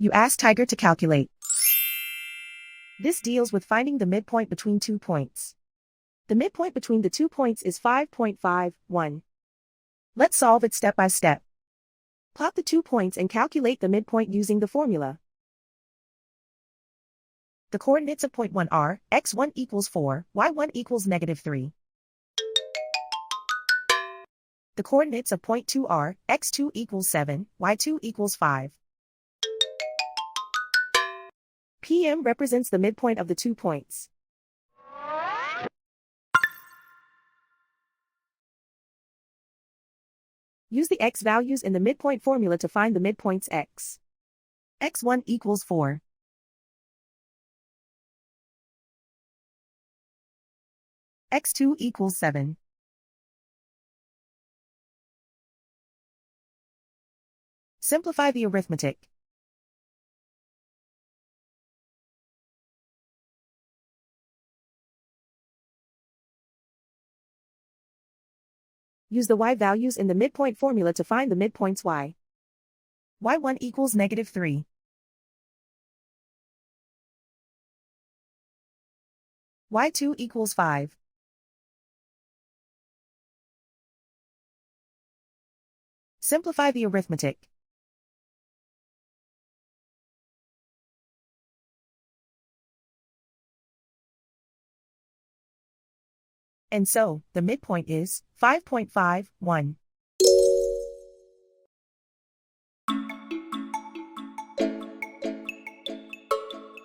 You ask Tiger to calculate. This deals with finding the midpoint between 2 points. The midpoint between the 2 points is 5.51. Let's solve it step by step. Plot the 2 points and calculate the midpoint using the formula. The coordinates of point 1 are x1 equals 4, y1 equals -3. The coordinates of point 2 are x2 equals 7, y2 equals 5. PM represents the midpoint of the 2 points. Use the x values in the midpoint formula to find the midpoints x. x1 equals 4. x2 equals 7. Simplify the arithmetic. Use the y values in the midpoint formula to find the midpoints y. y1 equals -3. y2 equals 5. Simplify the arithmetic. And so, the midpoint is 5.51.